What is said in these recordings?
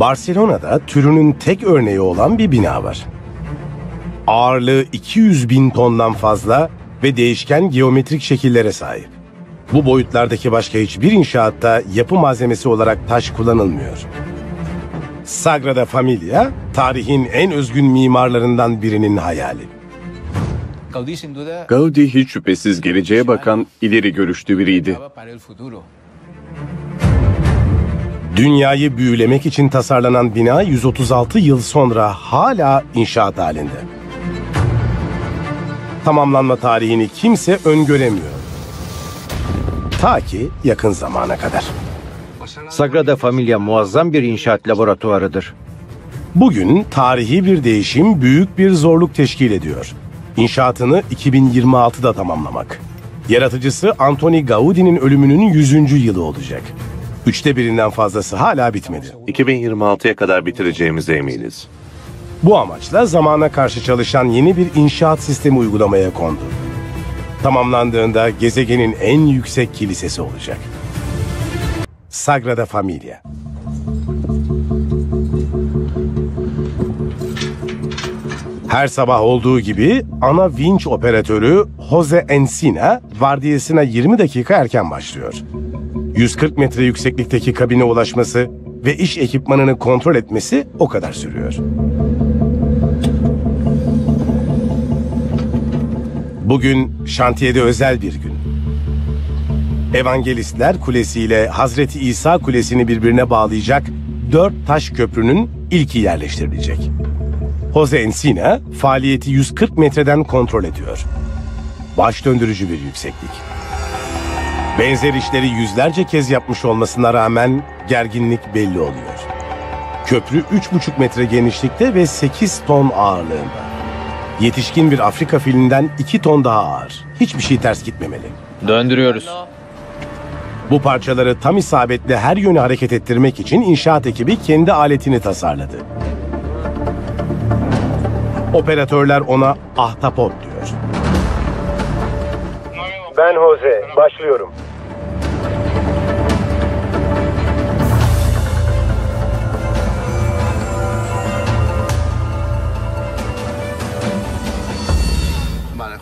Barcelona'da türünün tek örneği olan bir bina var. Ağırlığı 200.000 tondan fazla ve değişken geometrik şekillere sahip. Bu boyutlardaki başka hiçbir inşaatta yapı malzemesi olarak taş kullanılmıyor. Sagrada Familia, tarihin en özgün mimarlarından birinin hayali. Gaudí hiç şüphesiz geleceğe bakan, ileri görüşlü biriydi. Dünyayı büyülemek için tasarlanan bina 136 yıl sonra hala inşaat halinde. Tamamlanma tarihini kimse öngöremiyor. Ta ki yakın zamana kadar. Sagrada Familia muazzam bir inşaat laboratuvarıdır. Bugün tarihi bir değişim büyük bir zorluk teşkil ediyor. İnşaatını 2026'da tamamlamak. Yaratıcısı Antoni Gaudi'nin ölümünün 100. yılı olacak. 1/3'ünden fazlası hala bitmedi. 2026'ya kadar bitireceğimize eminiz. Bu amaçla zamana karşı çalışan yeni bir inşaat sistemi uygulamaya kondu. Tamamlandığında gezegenin en yüksek kilisesi olacak. Sagrada Familia. Her sabah olduğu gibi ana vinç operatörü Jose Encina vardiyasına 20 dakika erken başlıyor. 140 metre yükseklikteki kabine ulaşması ve iş ekipmanını kontrol etmesi o kadar sürüyor. Bugün şantiyede özel bir gün. Evangelistler Kulesi ile Hazreti İsa Kulesi'ni birbirine bağlayacak 4 taş köprünün ilki yerleştirilecek. Jose Encina faaliyeti 140 metreden kontrol ediyor. Baş döndürücü bir yükseklik. Benzer işleri yüzlerce kez yapmış olmasına rağmen gerginlik belli oluyor. Köprü 3,5 metre genişlikte ve 8 ton ağırlığında. Yetişkin bir Afrika filinden 2 ton daha ağır. Hiçbir şey ters gitmemeli. Döndürüyoruz. Bu parçaları tam isabetle her yöne hareket ettirmek için inşaat ekibi kendi aletini tasarladı. Operatörler ona ahtapot diyor. Ben Jose, başlıyorum.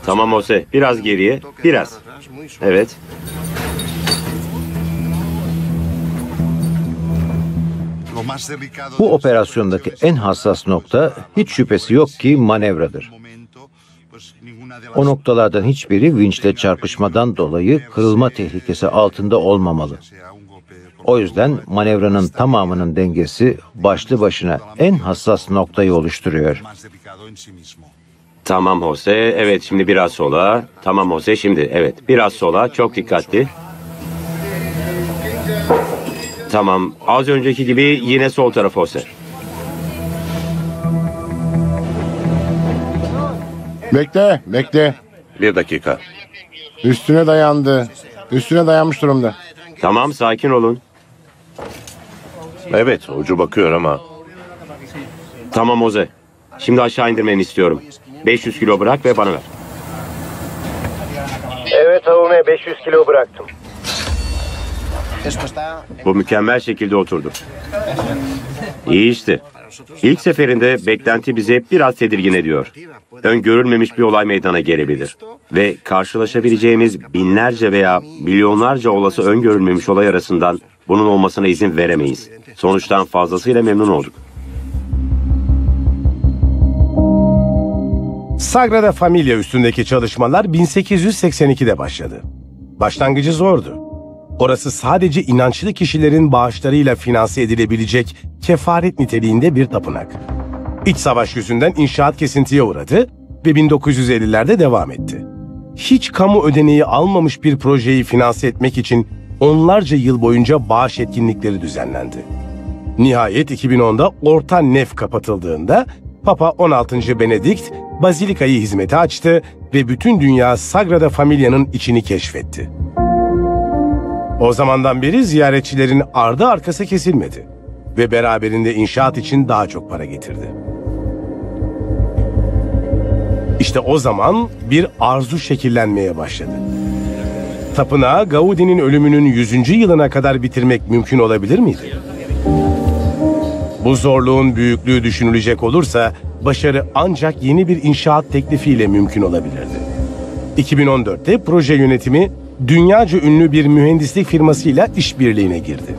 Tamam Jose, biraz geriye, biraz. Evet. Bu operasyondaki en hassas nokta hiç şüphesi yok ki manevradır. O noktalardan hiçbiri vinçle çarpışmadan dolayı kırılma tehlikesi altında olmamalı. O yüzden manevranın tamamının dengesi başlı başına en hassas noktayı oluşturuyor. Tamam Jose, evet şimdi biraz sola. Tamam Jose, şimdi evet biraz sola, çok dikkatli. Tamam, az önceki gibi yine sol taraf Jose. Bekle, bekle. Bir dakika. Üstüne dayandı. Üstüne dayanmış durumda. Tamam, sakin olun. Evet, ucu bakıyor ama. Tamam Jose. Şimdi aşağı indirmeni istiyorum. 500 kilo bırak ve bana ver. Evet Aume, 500 kilo bıraktım. Bu mükemmel şekilde oturdu. İyi işte. İlk seferinde beklenti bizi hep biraz tedirgin ediyor. Öngörülmemiş bir olay meydana gelebilir. Ve karşılaşabileceğimiz binlerce veya milyonlarca olası öngörülmemiş olay arasından bunun olmasına izin veremeyiz. Sonuçtan fazlasıyla memnun olduk. Sagrada Familia üstündeki çalışmalar 1882'de başladı. Başlangıcı zordu. Orası sadece inançlı kişilerin bağışlarıyla finanse edilebilecek kefaret niteliğinde bir tapınak. İç savaş yüzünden inşaat kesintiye uğradı ve 1950'lerde devam etti. Hiç kamu ödeneği almamış bir projeyi finanse etmek için onlarca yıl boyunca bağış etkinlikleri düzenlendi. Nihayet 2010'da orta nef kapatıldığında Papa 16. Benedikt Bazilika'yı hizmete açtı ve bütün dünya Sagrada Familia'nın içini keşfetti. O zamandan beri ziyaretçilerin ardı arkası kesilmedi ve beraberinde inşaat için daha çok para getirdi. İşte o zaman bir arzu şekillenmeye başladı. Tapınağı Gaudi'nin ölümünün 100. yılına kadar bitirmek mümkün olabilir miydi? Bu zorluğun büyüklüğü düşünülecek olursa başarı ancak yeni bir inşaat teklifiyle mümkün olabilirdi. 2014'te proje yönetimi dünyaca ünlü bir mühendislik firmasıyla işbirliğine girdi.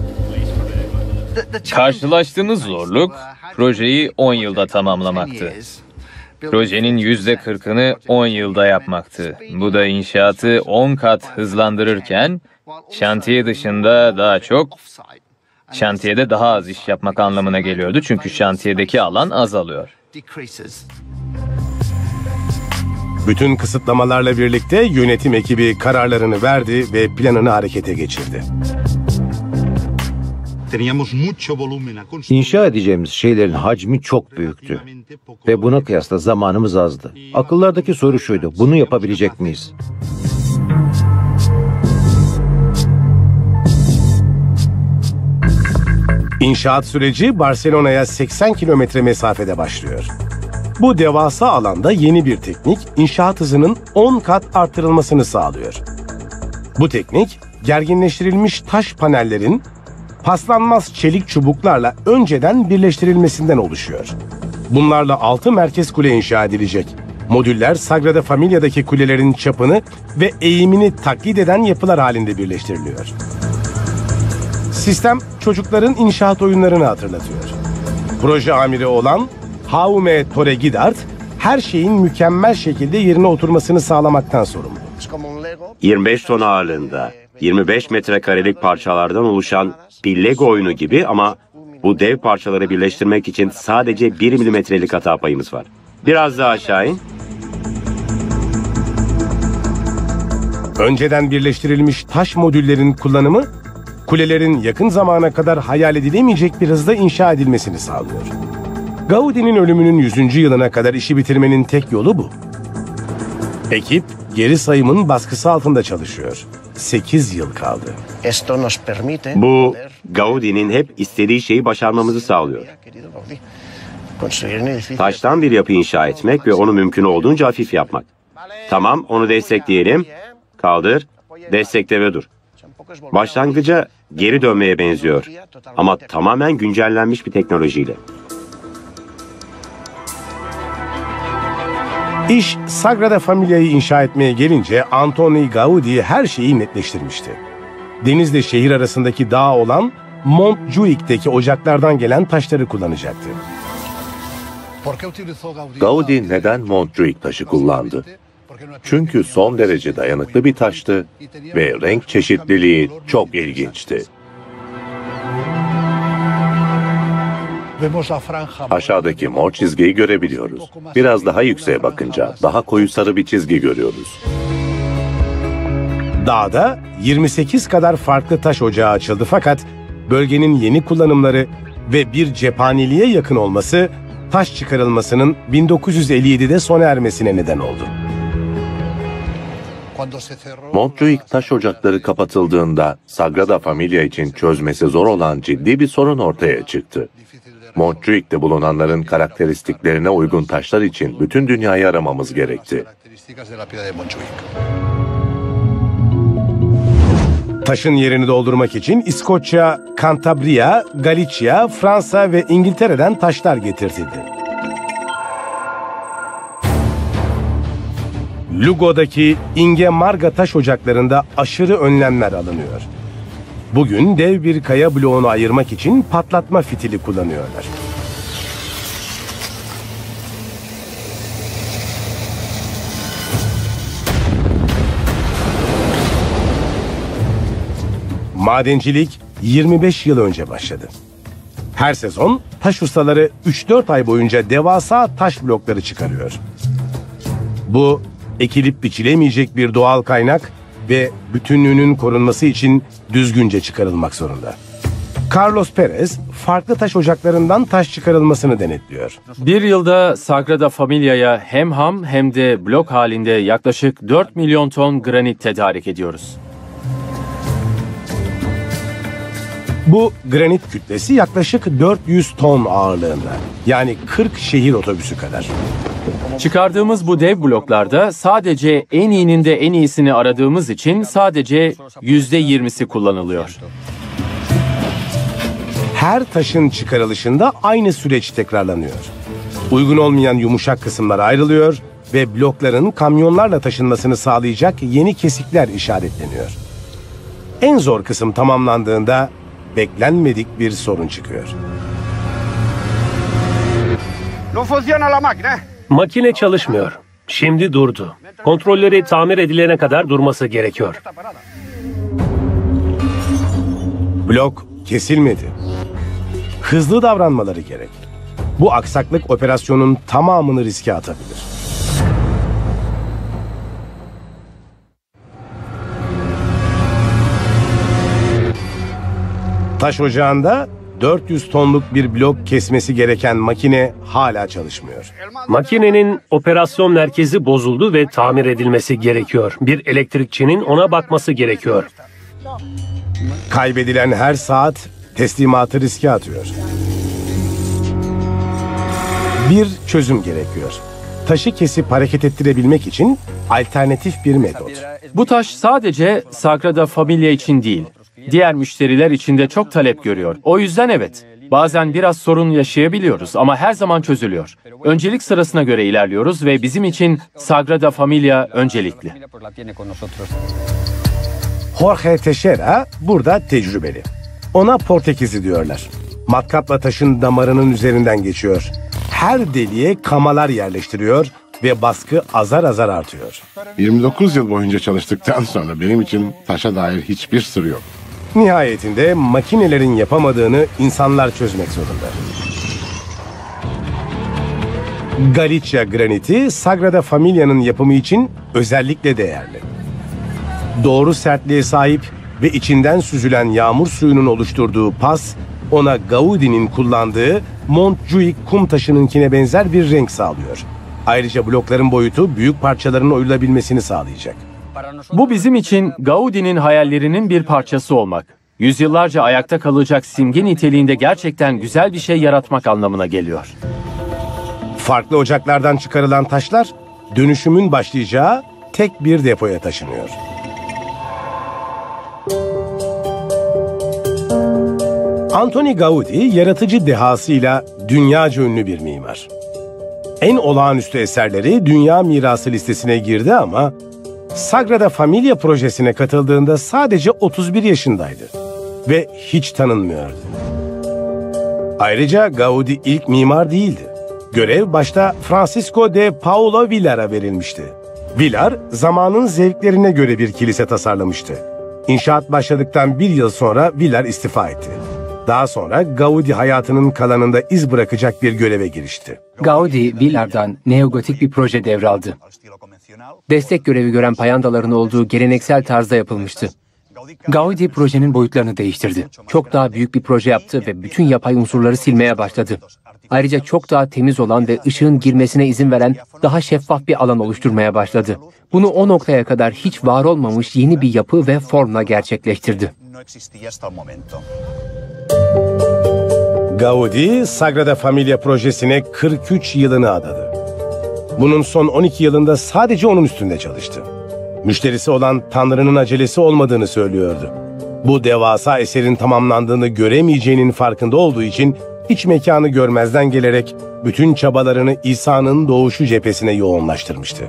Karşılaştığımız zorluk projeyi 10 yılda tamamlamaktı. Projenin %40'ını 10 yılda yapmaktı. Bu da inşaatı 10 kat hızlandırırken şantiye dışında şantiyede daha az iş yapmak anlamına geliyordu. Çünkü şantiyedeki alan azalıyor. Bütün kısıtlamalarla birlikte yönetim ekibi kararlarını verdi ve planını harekete geçirdi. İnşa edeceğimiz şeylerin hacmi çok büyüktü. Ve buna kıyasla zamanımız azdı. Akıllardaki soru şuydu: bunu yapabilecek miyiz? İnşaat süreci Barcelona'ya 80 kilometre mesafede başlıyor. Bu devasa alanda yeni bir teknik inşaat hızının 10 kat artırılmasını sağlıyor. Bu teknik gerginleştirilmiş taş panellerin paslanmaz çelik çubuklarla önceden birleştirilmesinden oluşuyor. Bunlarla 6 merkez kule inşa edilecek. Modüller Sagrada Familia'daki kulelerin çapını ve eğimini taklit eden yapılar halinde birleştiriliyor. Sistem çocukların inşaat oyunlarını hatırlatıyor. Proje amiri olan Jaume Torregidart her şeyin mükemmel şekilde yerine oturmasını sağlamaktan sorumlu. 25 ton ağırlığında 25 metrekarelik parçalardan oluşan bir Lego oyunu gibi ama bu dev parçaları birleştirmek için sadece 1 milimetrelik hata payımız var. Biraz daha aşağı in. Önceden birleştirilmiş taş modüllerin kullanımı, kulelerin yakın zamana kadar hayal edilemeyecek bir hızda inşa edilmesini sağlıyor. Gaudi'nin ölümünün 100. yılına kadar işi bitirmenin tek yolu bu. Ekip geri sayımın baskısı altında çalışıyor. 8 yıl kaldı. Bu Gaudi'nin hep istediği şeyi başarmamızı sağlıyor. Taştan bir yapı inşa etmek ve onu mümkün olduğunca hafif yapmak. Tamam, onu destekleyelim. Kaldır, destekle ve dur. Başlangıca geri dönmeye benziyor ama tamamen güncellenmiş bir teknolojiyle. İş Sagrada Familia'yı inşa etmeye gelince Antoni Gaudi her şeyi netleştirmişti. Denizle şehir arasındaki dağ olan Montjuic'teki ocaklardan gelen taşları kullanacaktı. Gaudi neden Montjuic taşı kullandı? Çünkü son derece dayanıklı bir taştı ve renk çeşitliliği çok ilginçti. Aşağıdaki mor çizgiyi görebiliyoruz. Biraz daha yükseğe bakınca daha koyu sarı bir çizgi görüyoruz. Dağda 28 kadar farklı taş ocağı açıldı fakat bölgenin yeni kullanımları ve bir cephaneliğe yakın olması taş çıkarılmasının 1957'de sona ermesine neden oldu. Montjuic taş ocakları kapatıldığında Sagrada Familia için çözmesi zor olan ciddi bir sorun ortaya çıktı. Montjuic'te bulunanların karakteristiklerine uygun taşlar için bütün dünyayı aramamız gerekti. Taşın yerini doldurmak için İskoçya, Cantabria, Galicia, Fransa ve İngiltere'den taşlar getirtildi. Lugo'daki Inge Marga taş ocaklarında aşırı önlemler alınıyor. Bugün dev bir kaya bloğunu ayırmak için patlatma fitili kullanıyorlar. Madencilik 25 yıl önce başladı. Her sezon taş ustaları 3-4 ay boyunca devasa taş blokları çıkarıyor. Bu ekilip biçilemeyecek bir doğal kaynak ve bütünlüğünün korunması için düzgünce çıkarılmak zorunda. Carlos Perez farklı taş ocaklarından taş çıkarılmasını denetliyor. Bir yılda Sagrada Familia'ya hem ham hem de blok halinde yaklaşık 4 milyon ton granit tedarik ediyoruz. Bu granit kütlesi yaklaşık 400 ton ağırlığında. Yani 40 şehir otobüsü kadar. Çıkardığımız bu dev bloklarda sadece en iyinin de en iyisini aradığımız için sadece %20'si kullanılıyor. Her taşın çıkarılışında aynı süreç tekrarlanıyor. Uygun olmayan yumuşak kısımlar ayrılıyor ve blokların kamyonlarla taşınmasını sağlayacak yeni kesikler işaretleniyor. En zor kısım tamamlandığında beklenmedik bir sorun çıkıyor. Makine çalışmıyor. Şimdi durdu. Kontrolleri tamir edilene kadar durması gerekiyor. Blok kesilmedi. Hızlı davranmaları gerek. Bu aksaklık operasyonun tamamını riske atabilir. Taş ocağında 400 tonluk bir blok kesmesi gereken makine hala çalışmıyor. Makinenin operasyon merkezi bozuldu ve tamir edilmesi gerekiyor. Bir elektrikçinin ona bakması gerekiyor. Kaybedilen her saat teslimatı riske atıyor. Bir çözüm gerekiyor. Taşı kesip hareket ettirebilmek için alternatif bir metot. Bu taş sadece Sagrada Familia için değil, diğer müşteriler için de çok talep görüyor. O yüzden evet, bazen biraz sorun yaşayabiliyoruz ama her zaman çözülüyor. Öncelik sırasına göre ilerliyoruz ve bizim için Sagrada Familia öncelikli. Jorge Teixeira burada tecrübeli. Ona Portekizli diyorlar. Matkapla taşın damarının üzerinden geçiyor. Her deliğe kamalar yerleştiriyor ve baskı azar azar artıyor. 29 yıl boyunca çalıştıktan sonra benim için taşa dair hiçbir sır yok. Nihayetinde makinelerin yapamadığını insanlar çözmek zorunda. Galicia graniti Sagrada Familia'nın yapımı için özellikle değerli. Doğru sertliğe sahip ve içinden süzülen yağmur suyunun oluşturduğu pas, ona Gaudi'nin kullandığı Montjuic kum taşınınkine benzer bir renk sağlıyor. Ayrıca blokların boyutu büyük parçaların oyulabilmesini sağlayacak. Bu bizim için Gaudi'nin hayallerinin bir parçası olmak. Yüzyıllarca ayakta kalacak simge niteliğinde gerçekten güzel bir şey yaratmak anlamına geliyor. Farklı ocaklardan çıkarılan taşlar dönüşümün başlayacağı tek bir depoya taşınıyor. Antoni Gaudi yaratıcı dehasıyla dünyaca ünlü bir mimar. En olağanüstü eserleri Dünya Mirası listesine girdi ama Sagrada Familia projesine katıldığında sadece 31 yaşındaydı ve hiç tanınmıyordu. Ayrıca Gaudi ilk mimar değildi. Görev başta Francisco de Paula Villar'a verilmişti. Villar, zamanın zevklerine göre bir kilise tasarlamıştı. İnşaat başladıktan bir yıl sonra Villar istifa etti. Daha sonra Gaudi hayatının kalanında iz bırakacak bir göreve girişti. Gaudi, Villar'dan neogotik bir proje devraldı. Destek görevi gören payandaların olduğu geleneksel tarzda yapılmıştı. Gaudi projenin boyutlarını değiştirdi. Çok daha büyük bir proje yaptı ve bütün yapay unsurları silmeye başladı. Ayrıca çok daha temiz olan ve ışığın girmesine izin veren daha şeffaf bir alan oluşturmaya başladı. Bunu o noktaya kadar hiç var olmamış yeni bir yapı ve formla gerçekleştirdi. Gaudi, Sagrada Familia projesine 43 yılını adadı. Bunun son 12 yılında sadece onun üstünde çalıştı. Müşterisi olan Tanrı'nın acelesi olmadığını söylüyordu. Bu devasa eserin tamamlandığını göremeyeceğinin farkında olduğu için iç mekanı görmezden gelerek bütün çabalarını İsa'nın doğuşu cephesine yoğunlaştırmıştı.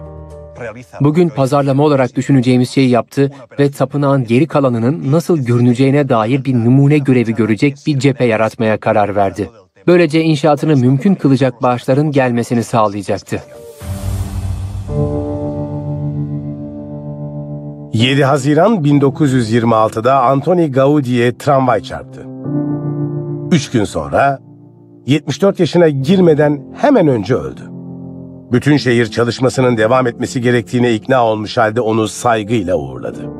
Bugün pazarlama olarak düşüneceğimiz şeyi yaptı ve tapınağın geri kalanının nasıl görüneceğine dair bir numune görevi görecek bir cephe yaratmaya karar verdi. Böylece inşaatını mümkün kılacak bağışların gelmesini sağlayacaktı. 7 Haziran 1926'da Antoni Gaudi'ye tramvay çarptı. 3 gün sonra 74 yaşına girmeden hemen önce öldü. Bütün şehir çalışmasının devam etmesi gerektiğine ikna olmuş halde onu saygıyla uğurladı.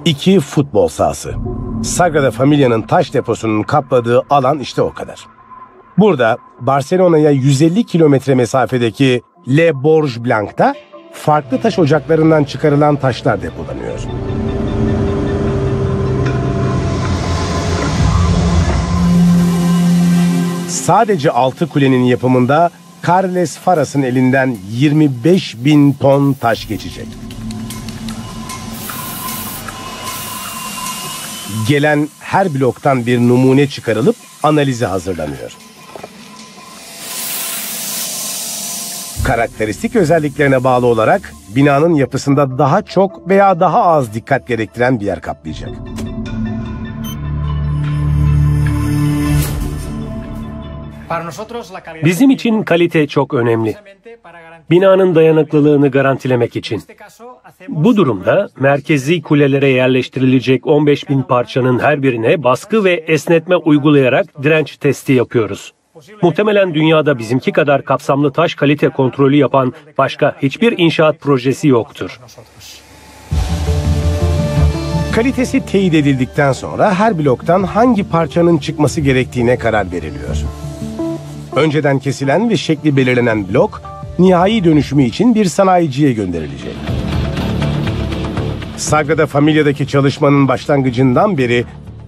İki futbol sahası. Sagrada Familia'nın taş deposunun kapladığı alan işte o kadar. Burada Barcelona'ya 150 kilometre mesafedeki Le Borj Blanc'ta farklı taş ocaklarından çıkarılan taşlar depolanıyor. Sadece 6 kulenin yapımında Carles Faras'ın elinden 25.000 ton taş geçecek. Gelen her bloktan bir numune çıkarılıp analize hazırlanıyor. Karakteristik özelliklerine bağlı olarak binanın yapısında daha çok veya daha az dikkat gerektiren bir yer kaplayacak. Bizim için kalite çok önemli. Binanın dayanıklılığını garantilemek için. Bu durumda merkezi kulelere yerleştirilecek 15.000 parçanın her birine baskı ve esnetme uygulayarak direnç testi yapıyoruz. Muhtemelen dünyada bizimki kadar kapsamlı taş kalite kontrolü yapan başka hiçbir inşaat projesi yoktur. Kalitesi teyit edildikten sonra her bloktan hangi parçanın çıkması gerektiğine karar veriliyor. Önceden kesilen ve şekli belirlenen blok, nihai dönüşümü için bir sanayiciye gönderilecek. Sagrada Familia'daki çalışmanın başlangıcından beri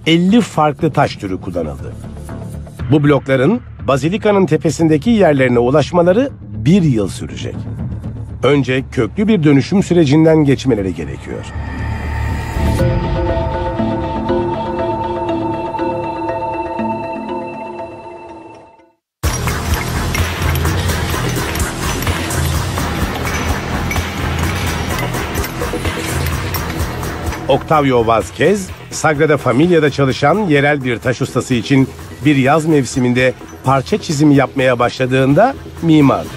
50 farklı taş türü kullanıldı. Bu blokların Bazilika'nın tepesindeki yerlerine ulaşmaları 1 yıl sürecek. Önce köklü bir dönüşüm sürecinden geçmeleri gerekiyor. Octavio Vazquez, Sagrada Familia'da çalışan yerel bir taş ustası için bir yaz mevsiminde parça çizimi yapmaya başladığında mimardı.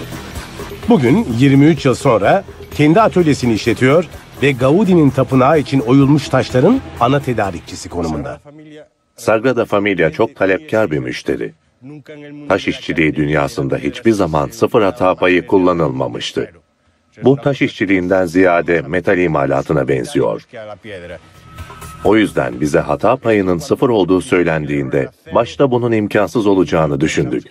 Bugün 23 yıl sonra kendi atölyesini işletiyor ve Gaudi'nin tapınağı için oyulmuş taşların ana tedarikçisi konumunda. Sagrada Familia çok talepkar bir müşteri. Taş işçiliği dünyasında hiçbir zaman sıfır hata payı kullanılmamıştı. Bu taş işçiliğinden ziyade metal imalatına benziyor. O yüzden bize hata payının sıfır olduğu söylendiğinde başta bunun imkansız olacağını düşündük.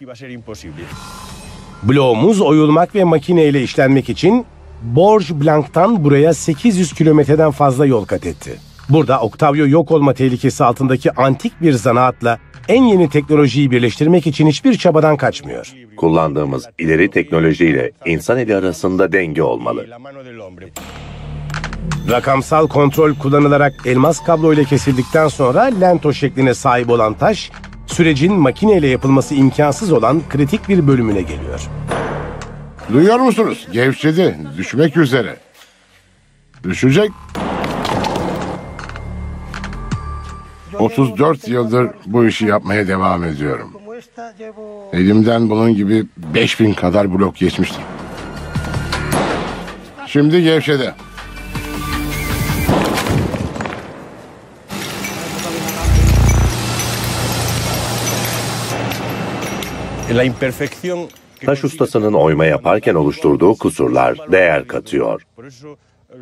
Bloğumuz oyulmak ve makineyle işlenmek için Borj Blanc'tan buraya 800 kilometreden fazla yol kat etti. Burada Octavio yok olma tehlikesi altındaki antik bir zanaatla en yeni teknolojiyi birleştirmek için hiçbir çabadan kaçmıyor. Kullandığımız ileri teknolojiyle insan eli arasında denge olmalı. Rakamsal kontrol kullanılarak elmas kablo ile kesildikten sonra lento şekline sahip olan taş, sürecin makineyle yapılması imkansız olan kritik bir bölümüne geliyor. Duyuyor musunuz? Gevşedi. Düşmek üzere. Düşecek. 34 yıldır bu işi yapmaya devam ediyorum. Elimden bunun gibi 5000 kadar blok geçmiştir. Şimdi gevşedi. Taş ustasının oyma yaparken oluşturduğu kusurlar değer katıyor.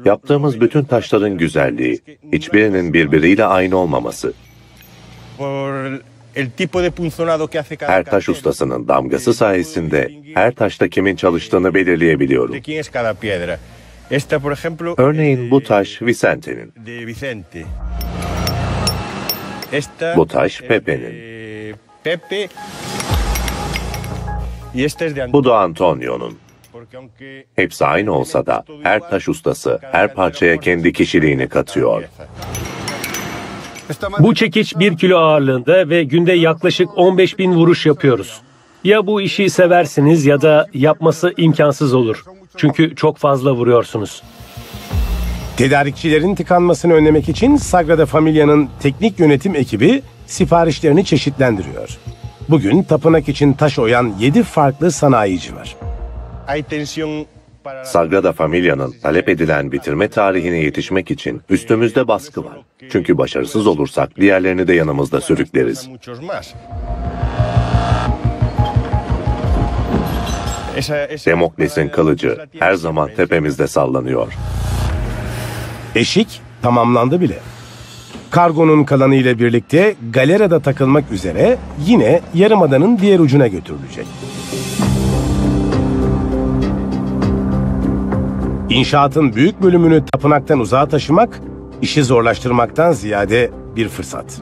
Yaptığımız bütün taşların güzelliği, hiçbirinin birbiriyle aynı olmaması. Her taş ustasının damgası sayesinde her taşta kimin çalıştığını belirleyebiliyorum. Örneğin bu taş Vicente'nin. Bu taş Pepe'nin. Bu da Antonio'nun. Hepsi aynı olsa da her taş ustası her parçaya kendi kişiliğini katıyor. Bu çekiç 1 kilo ağırlığında ve günde yaklaşık 15.000 vuruş yapıyoruz. Ya bu işi seversiniz ya da yapması imkansız olur. Çünkü çok fazla vuruyorsunuz. Tedarikçilerin tıkanmasını önlemek için Sagrada Familia'nın teknik yönetim ekibi siparişlerini çeşitlendiriyor. Bugün tapınak için taş oyan 7 farklı sanayici var. Sagrada Familia'nın talep edilen bitirme tarihine yetişmek için üstümüzde baskı var. Çünkü başarısız olursak diğerlerini de yanımızda sürükleriz. Demokles'in kılıcı her zaman tepemizde sallanıyor. Eşik tamamlandı bile. Kargonun kalanı ile birlikte galerada takılmak üzere yine yarımadanın diğer ucuna götürülecek. İnşaatın büyük bölümünü tapınaktan uzağa taşımak, işi zorlaştırmaktan ziyade bir fırsat.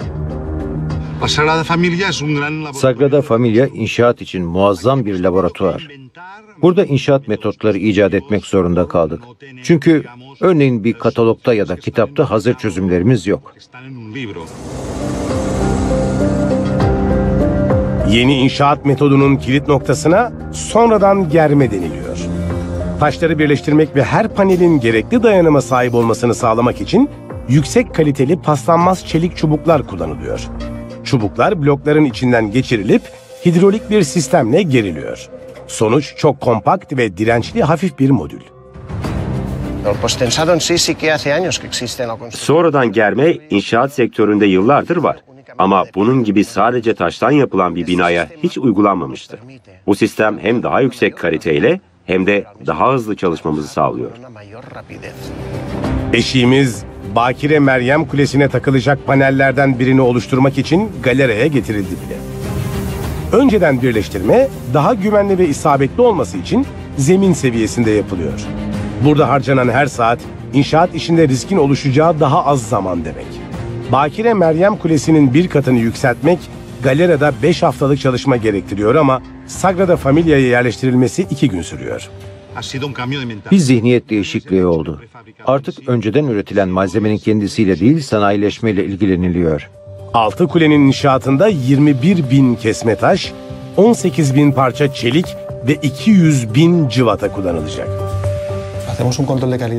Sagrada Familia inşaat için muazzam bir laboratuvar. Burada inşaat metotları icat etmek zorunda kaldık. Çünkü örneğin bir katalogda ya da kitapta hazır çözümlerimiz yok. Yeni inşaat metodunun kilit noktasına sonradan germe deniliyor. Taşları birleştirmek ve her panelin gerekli dayanıma sahip olmasını sağlamak için yüksek kaliteli paslanmaz çelik çubuklar kullanılıyor. Çubuklar blokların içinden geçirilip hidrolik bir sistemle geriliyor. Sonuç çok kompakt ve dirençli hafif bir modül. Sonradan germe inşaat sektöründe yıllardır var. Ama bunun gibi sadece taştan yapılan bir binaya hiç uygulanmamıştı. Bu sistem hem daha yüksek kaliteyle hem de daha hızlı çalışmamızı sağlıyor. Eşiğimiz Bakire Meryem Kulesi'ne takılacak panellerden birini oluşturmak için galeraya getirildi bile. Önceden birleştirme daha güvenli ve isabetli olması için zemin seviyesinde yapılıyor. Burada harcanan her saat inşaat işinde riskin oluşacağı daha az zaman demek. Bakire Meryem Kulesi'nin bir katını yükseltmek galerada 5 haftalık çalışma gerektiriyor ama Sagrada Familia'ya yerleştirilmesi 2 gün sürüyor. Bir zihniyet değişikliği oldu. Artık önceden üretilen malzemenin kendisiyle değil sanayileşmeyle ilgileniliyor. 6 kulenin inşaatında 21.000 kesme taş, 18.000 parça çelik ve 200.000 cıvata kullanılacak.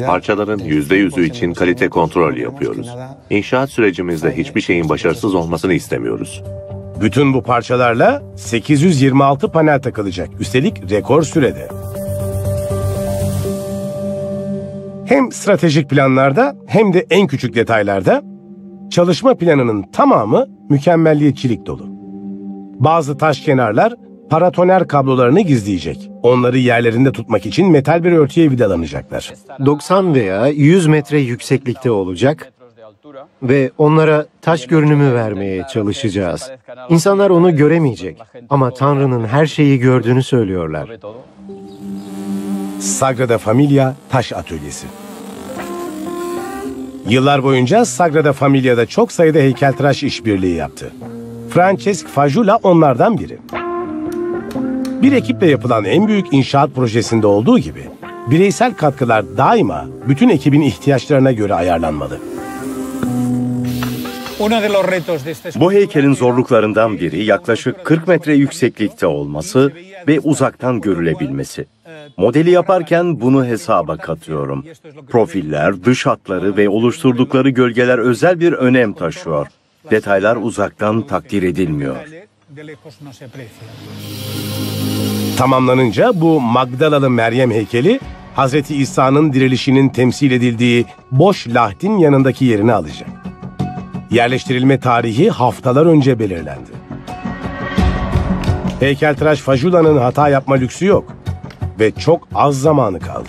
Parçaların %100'ü için kalite kontrol yapıyoruz. İnşaat sürecimizde hiçbir şeyin başarısız olmasını istemiyoruz. Bütün bu parçalarla 826 panel takılacak. Üstelik rekor sürede. Hem stratejik planlarda hem de en küçük detaylarda çalışma planının tamamı mükemmelliyetçilik dolu. Bazı taş kenarlar paratoner kablolarını gizleyecek. Onları yerlerinde tutmak için metal bir örtüye vidalanacaklar. 90 veya 100 metre yükseklikte olacak ve onlara taş görünümü vermeye çalışacağız. İnsanlar onu göremeyecek ama Tanrı'nın her şeyi gördüğünü söylüyorlar. Sagrada Familia Taş Atölyesi. Yıllar boyunca Sagrada Familia'da çok sayıda heykeltıraş işbirliği yaptı. Francesc Fajula onlardan biri. Bir ekiple yapılan en büyük inşaat projesinde olduğu gibi, bireysel katkılar daima bütün ekibin ihtiyaçlarına göre ayarlanmalı. Bu heykelin zorluklarından biri yaklaşık 40 metre yükseklikte olması ve uzaktan görülebilmesi. Modeli yaparken bunu hesaba katıyorum. Profiller, dış hatları ve oluşturdukları gölgeler özel bir önem taşıyor. Detaylar uzaktan takdir edilmiyor. Tamamlanınca bu Magdalalı Meryem heykeli, Hazreti İsa'nın dirilişinin temsil edildiği boş lahdin yanındaki yerini alacak. Yerleştirilme tarihi haftalar önce belirlendi. Heykeltıraş Fajula'nın hata yapma lüksü yok ve çok az zamanı kaldı.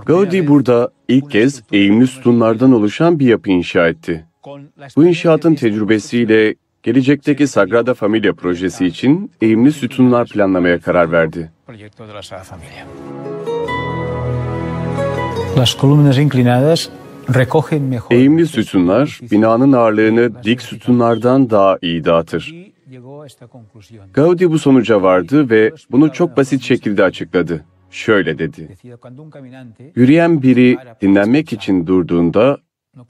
Gaudi burada ilk kez eğimli sütunlardan oluşan bir yapı inşa etti. Bu inşaatın tecrübesiyle gelecekteki Sagrada Familia projesi için eğimli sütunlar planlamaya karar verdi. Eğimli sütunlar binanın ağırlığını dik sütunlardan daha iyi dağıtır. Gaudi bu sonuca vardı ve bunu çok basit şekilde açıkladı. Şöyle dedi: yürüyen biri dinlenmek için durduğunda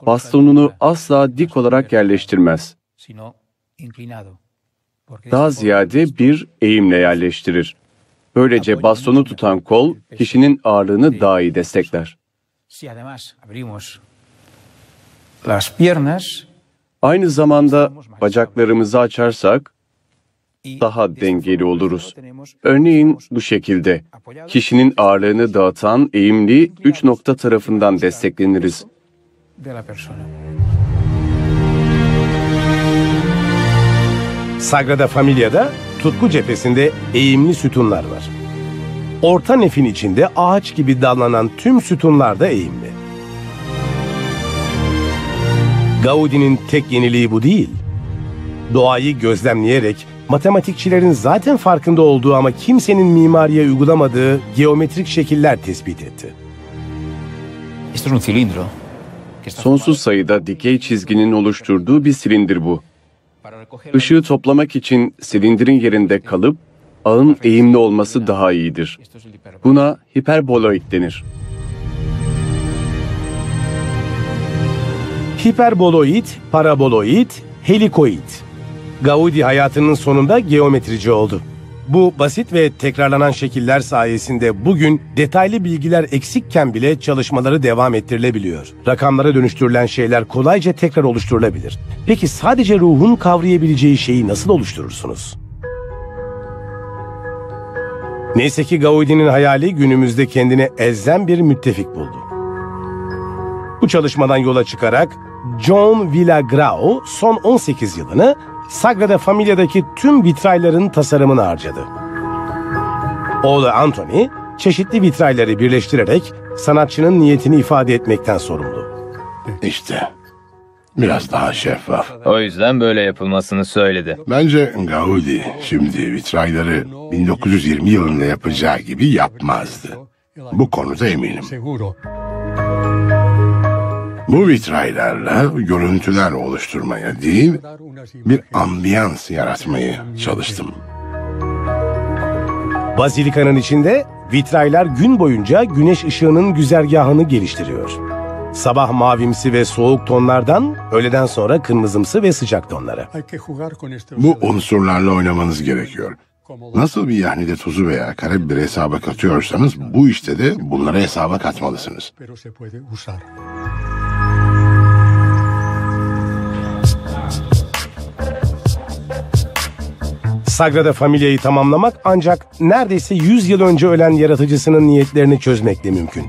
bastonunu asla dik olarak yerleştirmez. Daha ziyade bir eğimle yerleştirir. Böylece bastonu tutan kol kişinin ağırlığını daha iyi destekler. Aynı zamanda bacaklarımızı açarsak daha dengeli oluruz. Örneğin bu şekilde. Kişinin ağırlığını dağıtan eğimli 3 nokta tarafından destekleniriz. Sagrada Familia'da tutku cephesinde eğimli sütunlar var. Orta nefin içinde ağaç gibi dallanan tüm sütunlar da eğimli. Gaudi'nin tek yeniliği bu değil. Doğayı gözlemleyerek matematikçilerin zaten farkında olduğu ama kimsenin mimariye uygulamadığı geometrik şekiller tespit etti. Sonsuz sayıda dikey çizginin oluşturduğu bir silindir bu. Işığı toplamak için silindirin yerinde kalıp ağın eğimli olması daha iyidir. Buna hiperboloid denir. Hiperboloid, paraboloid, helikoid. Gaudi hayatının sonunda geometrici oldu. Bu basit ve tekrarlanan şekiller sayesinde bugün detaylı bilgiler eksikken bile çalışmaları devam ettirilebiliyor. Rakamlara dönüştürülen şeyler kolayca tekrar oluşturulabilir. Peki sadece ruhun kavrayabileceği şeyi nasıl oluşturursunuz? Neyse ki Gaudi'nin hayali günümüzde kendine elzem bir müttefik buldu. Bu çalışmadan yola çıkarak John Villagrao son 18 yılını Sagrada Familia'daki tüm vitrayların tasarımını harcadı. Oğlu Anthony, çeşitli vitrayları birleştirerek sanatçının niyetini ifade etmekten sorumlu. İşte biraz daha şeffaf. O yüzden böyle yapılmasını söyledi. Bence Gaudi şimdi vitrayları 1920 yılında yapacağı gibi yapmazdı. Bu konuda eminim. Bu vitraylarla görüntüler oluşturmaya değil, bir ambiyans yaratmaya çalıştım. Bazilikanın içinde vitraylar gün boyunca güneş ışığının güzergahını geliştiriyor. Sabah mavimsi ve soğuk tonlardan, öğleden sonra kırmızımsı ve sıcak tonlara. Bu unsurlarla oynamanız gerekiyor. Nasıl bir yahnide tuzu veya karabiberi hesaba katıyorsanız bu işte de bunları hesaba katmalısınız. Sagrada Familia'yı tamamlamak ancak neredeyse 100 yıl önce ölen yaratıcısının niyetlerini çözmekle mümkün.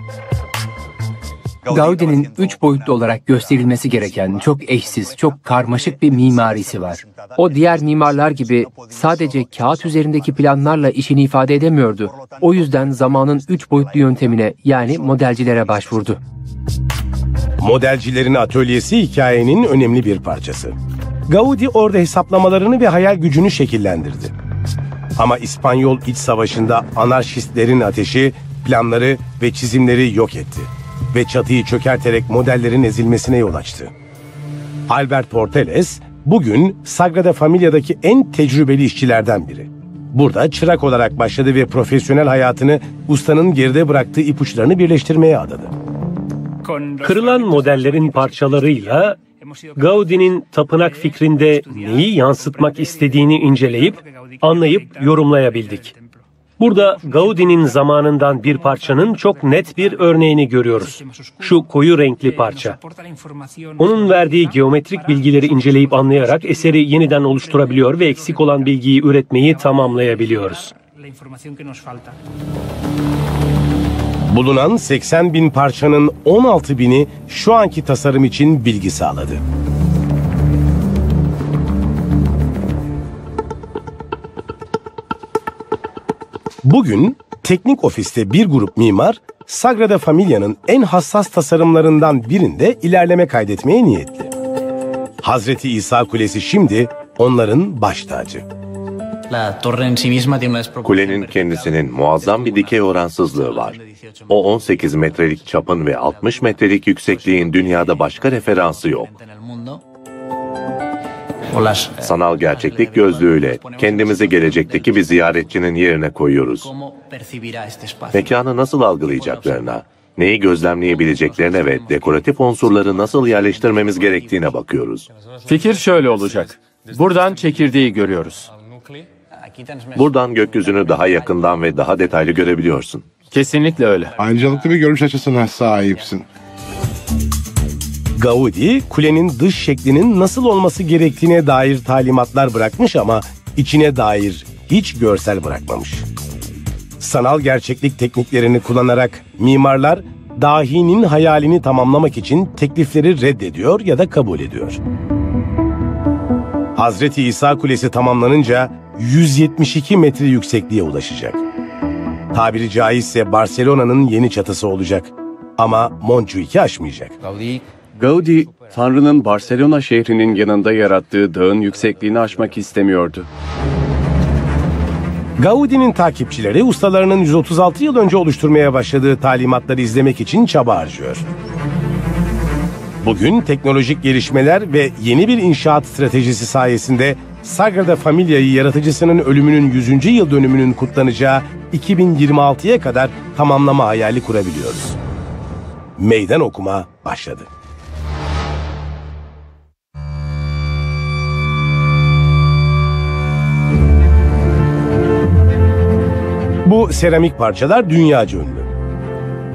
Gaudi'nin 3 boyutlu olarak gösterilmesi gereken çok eşsiz, çok karmaşık bir mimarisi var. O diğer mimarlar gibi sadece kağıt üzerindeki planlarla işini ifade edemiyordu. O yüzden zamanın 3 boyutlu yöntemine yani modelcilere başvurdu. Modelcilerin atölyesi hikayenin önemli bir parçası. Gaudi orada hesaplamalarını ve hayal gücünü şekillendirdi. Ama İspanyol İç Savaşı'nda anarşistlerin ateşi planları ve çizimleri yok etti ve çatıyı çökerterek modellerin ezilmesine yol açtı. Albert Portales bugün Sagrada Familia'daki en tecrübeli işçilerden biri. Burada çırak olarak başladı ve profesyonel hayatını ustanın geride bıraktığı ipuçlarını birleştirmeye adadı. Kırılan modellerin parçalarıyla Gaudi'nin tapınak fikrinde neyi yansıtmak istediğini inceleyip, anlayıp yorumlayabildik. Burada Gaudi'nin zamanından bir parçanın çok net bir örneğini görüyoruz. Şu koyu renkli parça. Onun verdiği geometrik bilgileri inceleyip anlayarak eseri yeniden oluşturabiliyor ve eksik olan bilgiyi üretmeyi tamamlayabiliyoruz. Bulunan 80 bin parçanın 16 bini şu anki tasarım için bilgi sağladı. Bugün teknik ofiste bir grup mimar Sagrada Familia'nın en hassas tasarımlarından birinde ilerleme kaydetmeye niyetli. Hazreti İsa Kulesi şimdi onların baş tacı. Kulenin kendisinin muazzam bir dikey oransızlığı var. O 18 metrelik çapın ve 60 metrelik yüksekliğin dünyada başka referansı yok. Sanal gerçeklik gözlüğüyle kendimizi gelecekteki bir ziyaretçinin yerine koyuyoruz. Mekanı nasıl algılayacaklarına, neyi gözlemleyebileceklerine ve dekoratif unsurları nasıl yerleştirmemiz gerektiğine bakıyoruz. Fikir şöyle olacak. Buradan çekirdeği görüyoruz. Buradan gökyüzünü daha yakından ve daha detaylı görebiliyorsun. Kesinlikle öyle. Ayrıcalıklı bir görüş açısına sahipsin. Gaudi, kulenin dış şeklinin nasıl olması gerektiğine dair talimatlar bırakmış ama içine dair hiç görsel bırakmamış. Sanal gerçeklik tekniklerini kullanarak mimarlar dahinin hayalini tamamlamak için teklifleri reddediyor ya da kabul ediyor. Hazreti İsa Kulesi tamamlanınca 172 metre yüksekliğe ulaşacak. Tabiri caizse Barcelona'nın yeni çatısı olacak ama Montjuic'i aşmayacak. Gaudi, Tanrı'nın Barcelona şehrinin yanında yarattığı dağın yüksekliğini aşmak istemiyordu. Gaudi'nin takipçileri ustalarının 136 yıl önce oluşturmaya başladığı talimatları izlemek için çaba harcıyor. Bugün teknolojik gelişmeler ve yeni bir inşaat stratejisi sayesinde Sagrada Familia'yı yaratıcısının ölümünün 100. yıl dönümünün kutlanacağı 2026'ya kadar tamamlama hayali kurabiliyoruz. Meydan okuma başladı. Bu seramik parçalar dünyaca ünlü.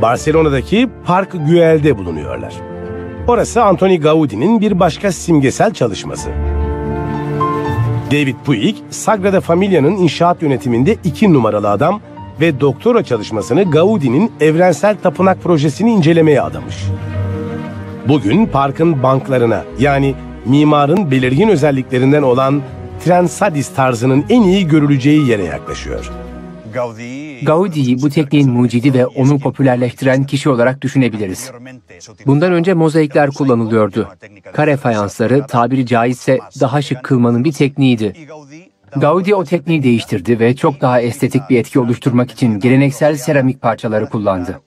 Barcelona'daki Park Güell'de bulunuyorlar. Orası Antoni Gaudi'nin bir başka simgesel çalışması. David Puig, Sagrada Familia'nın inşaat yönetiminde 2 numaralı adam ve doktora çalışmasını Gaudi'nin evrensel tapınak projesini incelemeye adamış. Bugün parkın banklarına, yani mimarın belirgin özelliklerinden olan Transadis tarzının en iyi görüleceği yere yaklaşıyor. Gaudi'yi bu tekniğin mucidi ve onu popülerleştiren kişi olarak düşünebiliriz. Bundan önce mozaikler kullanılıyordu. Kare fayansları tabiri caizse daha şık kılmanın bir tekniğiydi. Gaudi o tekniği değiştirdi ve çok daha estetik bir etki oluşturmak için geleneksel seramik parçaları kullandı.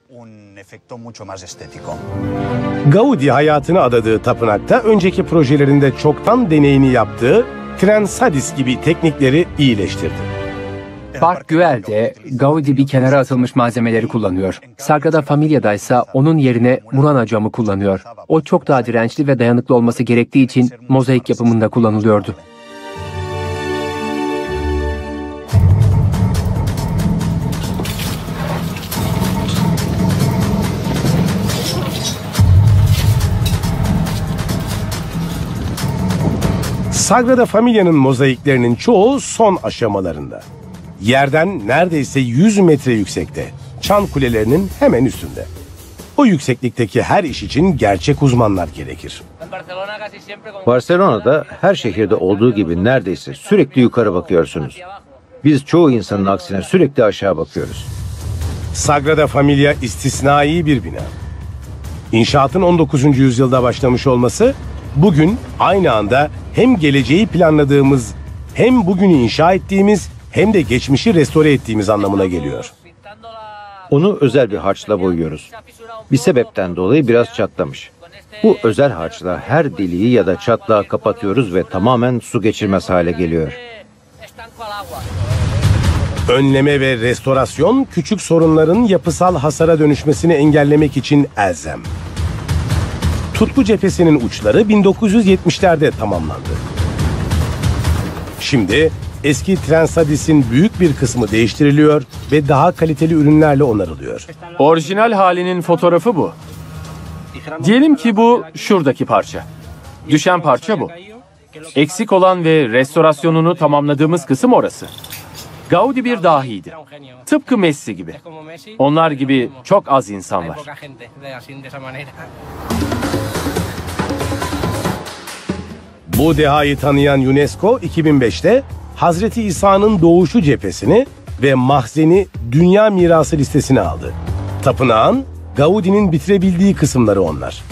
Gaudi hayatını adadığı tapınakta önceki projelerinde çoktan deneyini yaptığı Transadis gibi teknikleri iyileştirdi. Park Güell'de Gaudi bir kenara atılmış malzemeleri kullanıyor. Sagrada Familia'da ise onun yerine Murana camı kullanıyor. O çok daha dirençli ve dayanıklı olması gerektiği için mozaik yapımında kullanılıyordu. Sagrada Familia'nın mozaiklerinin çoğu son aşamalarında. Yerden neredeyse 100 metre yüksekte, çan kulelerinin hemen üstünde. O yükseklikteki her iş için gerçek uzmanlar gerekir. Barcelona'da her şehirde olduğu gibi neredeyse sürekli yukarı bakıyorsunuz. Biz çoğu insanın aksine sürekli aşağı bakıyoruz. Sagrada Familia istisnai bir bina. İnşaatın 19. yüzyılda başlamış olması, bugün aynı anda hem geleceği planladığımız, hem bugünü inşa ettiğimiz, hem de geçmişi restore ettiğimiz anlamına geliyor. Onu özel bir harçla boyuyoruz. Bir sebepten dolayı biraz çatlamış. Bu özel harçla her deliği ya da çatlağı kapatıyoruz ve tamamen su geçirmez hale geliyor. Önleme ve restorasyon küçük sorunların yapısal hasara dönüşmesini engellemek için elzem. Tutku cephesinin uçları 1970'lerde tamamlandı. Şimdi eski Transadis'in büyük bir kısmı değiştiriliyor ve daha kaliteli ürünlerle onarılıyor. Orijinal halinin fotoğrafı bu. Diyelim ki bu şuradaki parça. Düşen parça bu. Eksik olan ve restorasyonunu tamamladığımız kısım orası. Gaudi bir dahiydi. Tıpkı Messi gibi. Onlar gibi çok az insan var. Bu dehayı tanıyan UNESCO 2005'te Hazreti İsa'nın doğuşu cephesini ve mahzeni Dünya Mirası listesine aldı. Tapınağın Gaudi'nin bitirebildiği kısımları onlar.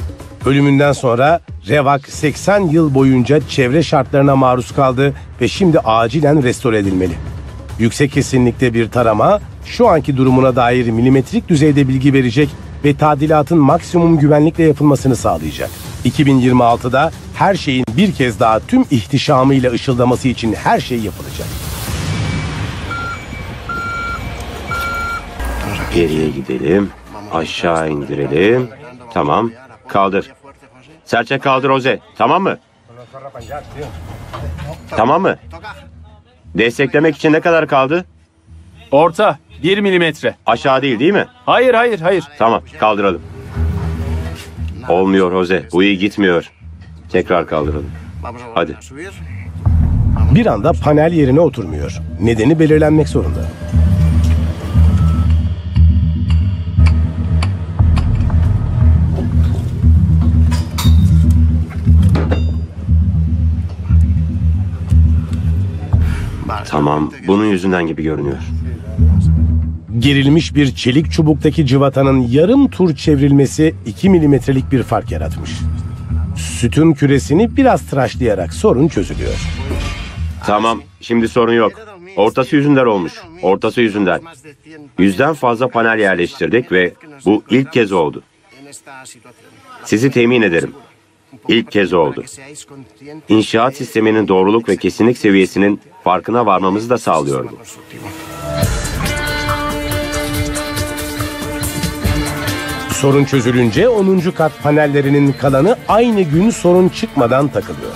Ölümünden sonra Revak 80 yıl boyunca çevre şartlarına maruz kaldı ve şimdi acilen restore edilmeli. Yüksek kesinlikte bir tarama şu anki durumuna dair milimetrik düzeyde bilgi verecek ve tadilatın maksimum güvenlikle yapılmasını sağlayacak. 2026'da her şeyin bir kez daha tüm ihtişamıyla ışıldaması için her şey yapılacak. Geriye gidelim. Aşağı indirelim. Tamam. Kaldır. Serçe kaldır Jose. Tamam mı? Tamam mı? Desteklemek için ne kadar kaldı? Orta 1 milimetre. Aşağı değil mi? Hayır. Tamam, kaldıralım. Olmuyor Jose. Bu iyi gitmiyor. Tekrar kaldıralım. Hadi. Bir anda panel yerine oturmuyor. Nedeni belirlenmek zorunda. Tamam, bunun yüzünden gibi görünüyor. Gerilmiş bir çelik çubuktaki cıvatanın yarım tur çevrilmesi 2 milimetrelik bir fark yaratmış. Sütun küresini biraz tıraşlayarak sorun çözülüyor. Tamam, şimdi sorun yok. Ortası yüzünden olmuş. Ortası yüzünden. 100'den fazla panel yerleştirdik ve bu ilk kez oldu. Sizi temin ederim. İlk kez oldu. İnşaat sisteminin doğruluk ve kesinlik seviyesinin farkına varmamızı da sağlıyor bu. Sorun çözülünce 10. kat panellerinin kalanı aynı gün sorun çıkmadan takılıyor.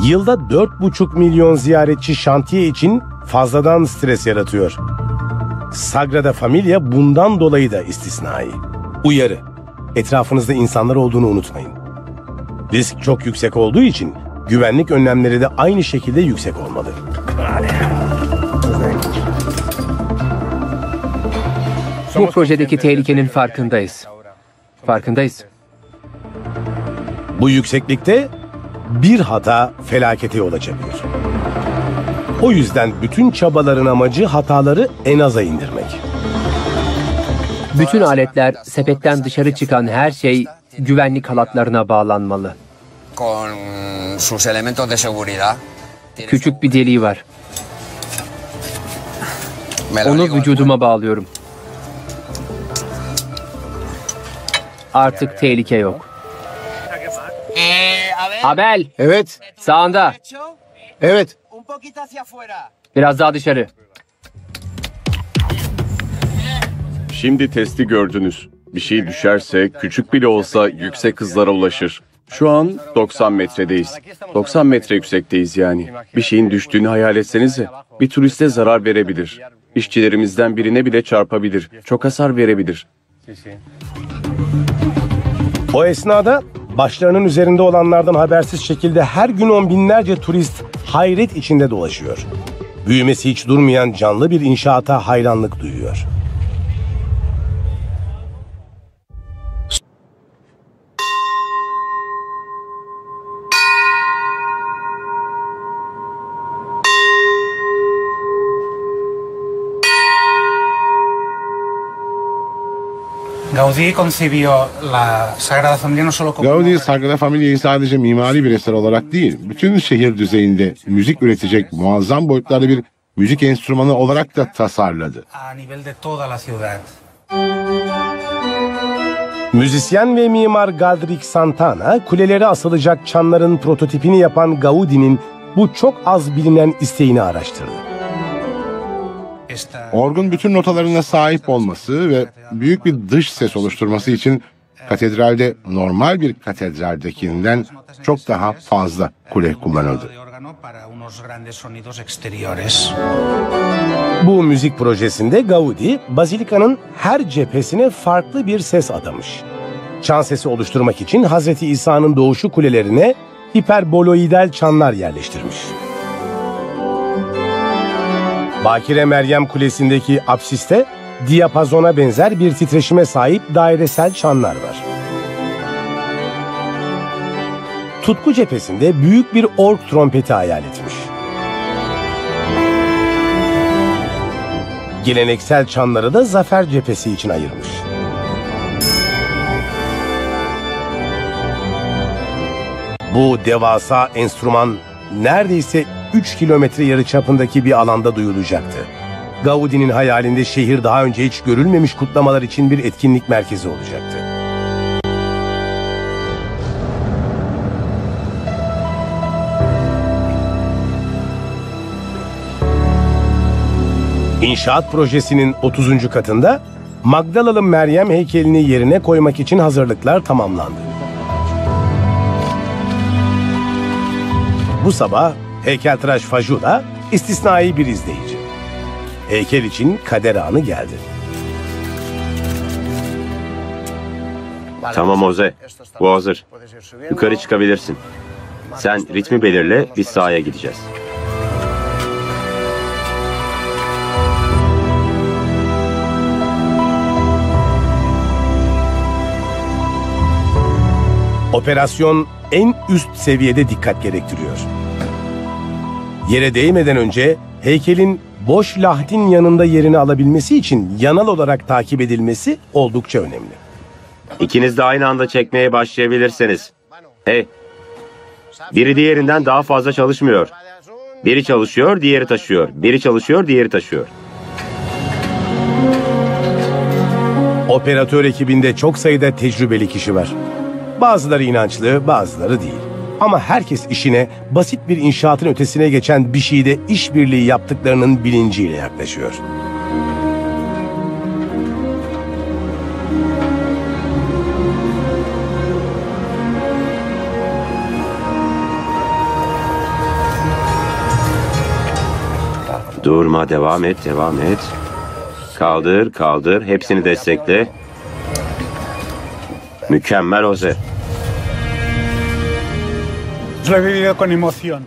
Yılda 4,5 milyon ziyaretçi şantiye için fazladan stres yaratıyor. Sagrada Familia bundan dolayı da istisnai. Uyarı: etrafınızda insanlar olduğunu unutmayın. Risk çok yüksek olduğu için güvenlik önlemleri de aynı şekilde yüksek olmalı. Bu projedeki tehlikenin farkındayız. Farkındayız. Bu yükseklikte bir hata felakete yol açabilir. O yüzden bütün çabaların amacı hataları en aza indirmek. Bütün aletler, sepetten dışarı çıkan her şey güvenlik halatlarına bağlanmalı. Con sus elementos de seguridad. Küçük bir deliği var. Onu vücuduma bağlıyorum. Artık tehlike yok. Abel! Evet. Sağında. Evet. Biraz daha dışarı. Şimdi testi gördünüz. Bir şey düşerse küçük bile olsa yüksek hızlara ulaşır. Şu an 90 metredeyiz. 90 metre yüksekteyiz yani. Bir şeyin düştüğünü hayal etsenize. Bir turiste zarar verebilir. İşçilerimizden birine bile çarpabilir. Çok hasar verebilir. O esnada başlarının üzerinde olanlardan habersiz şekilde her gün on binlerce turist hayret içinde dolaşıyor. Büyümesi hiç durmayan canlı bir inşaata hayranlık duyuyor. Gaudí concibió la Sagrada Familia no solo como Gaudí, Sagrada Familia'yı sadece mimari bir eser olarak değil, bütün şehir düzeyinde müzik üretecek muazzam boyutlarda bir müzik enstrümanı olarak da tasarladı. a nivel de toda la ciudad. Müzisyen ve mimar Galdric Santana, kulelere asılacak çanların prototipini yapan Gaudi'nin bu çok az bilinen isteğini araştırdı. Orgun bütün notalarına sahip olması ve büyük bir dış ses oluşturması için katedralde normal bir katedraldekinden çok daha fazla kule kullanıldı. Bu müzik projesinde Gaudi, bazilikanın her cephesine farklı bir ses adamış. Çan sesi oluşturmak için Hazreti İsa'nın doğuşu kulelerine hiperboloidal çanlar yerleştirmiş. Bakire Meryem Kulesi'ndeki apsiste diyapazona benzer bir titreşime sahip dairesel çanlar var. Tutku cephesinde büyük bir org trompeti hayal etmiş. Geleneksel çanları da zafer cephesi için ayırmış. Bu devasa enstrüman neredeyse 3 kilometre yarıçapındaki bir alanda duyulacaktı. Gaudi'nin hayalinde şehir daha önce hiç görülmemiş kutlamalar için bir etkinlik merkezi olacaktı. İnşaat projesinin 30. katında Magdalalı Meryem heykelini yerine koymak için hazırlıklar tamamlandı. Bu sabah heykeltıraş Fajuda istisnai bir izleyici. Heykel için kader anı geldi. Tamam Jose, bu hazır. Yukarı çıkabilirsin. Sen ritmi belirle, biz sahaya gideceğiz. Operasyon en üst seviyede dikkat gerektiriyor. Yere değmeden önce heykelin boş lahdin yanında yerini alabilmesi için yanal olarak takip edilmesi oldukça önemli. İkiniz de aynı anda çekmeye başlayabilirsiniz. Hey, biri diğerinden daha fazla çalışmıyor. Biri çalışıyor, diğeri taşıyor. Biri çalışıyor, diğeri taşıyor. Operatör ekibinde çok sayıda tecrübeli kişi var. Bazıları inançlı, bazıları değil. Ama herkes işine basit bir inşaatın ötesine geçen bir şeyde işbirliği yaptıklarının bilinciyle yaklaşıyor. Durma, devam et, devam et. Kaldır, kaldır. Hepsini destekle. Mükemmel Jose.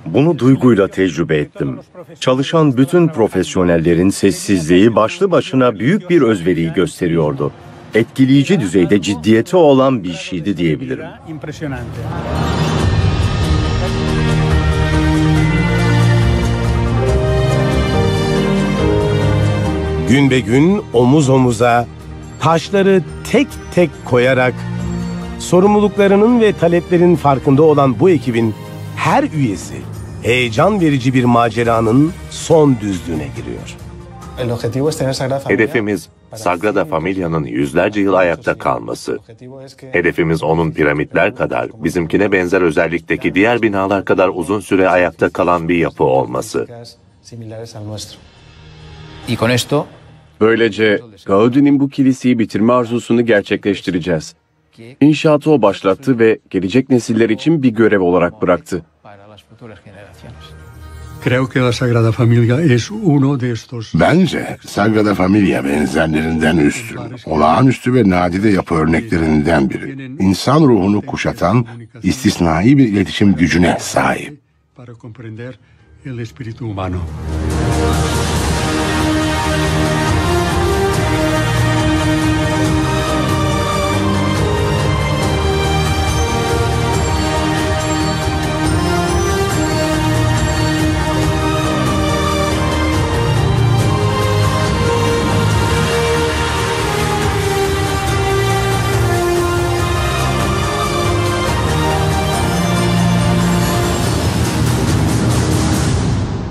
Bunu duyguyla tecrübe ettim. Çalışan bütün profesyonellerin sessizliği başlı başına büyük bir özveriyi gösteriyordu. Etkileyici düzeyde ciddiyeti olan bir şeydi diyebilirim. Gün be gün omuz omuza taşları tek tek koyarak sorumluluklarının ve taleplerin farkında olan bu ekibin her üyesi heyecan verici bir maceranın son düzlüğüne giriyor. Hedefimiz Sagrada Familia'nın yüzlerce yıl ayakta kalması. Hedefimiz onun piramitler kadar, bizimkine benzer özellikteki diğer binalar kadar uzun süre ayakta kalan bir yapı olması. Böylece Gaudi'nin bu kiliseyi bitirme arzusunu gerçekleştireceğiz. İnşaatı o başlattı ve gelecek nesiller için bir görev olarak bıraktı. Bence Sagrada Familia benzerlerinden üstün, olağanüstü ve nadide yapı örneklerinden biri. İnsan ruhunu kuşatan istisnai bir iletişim gücüne sahip.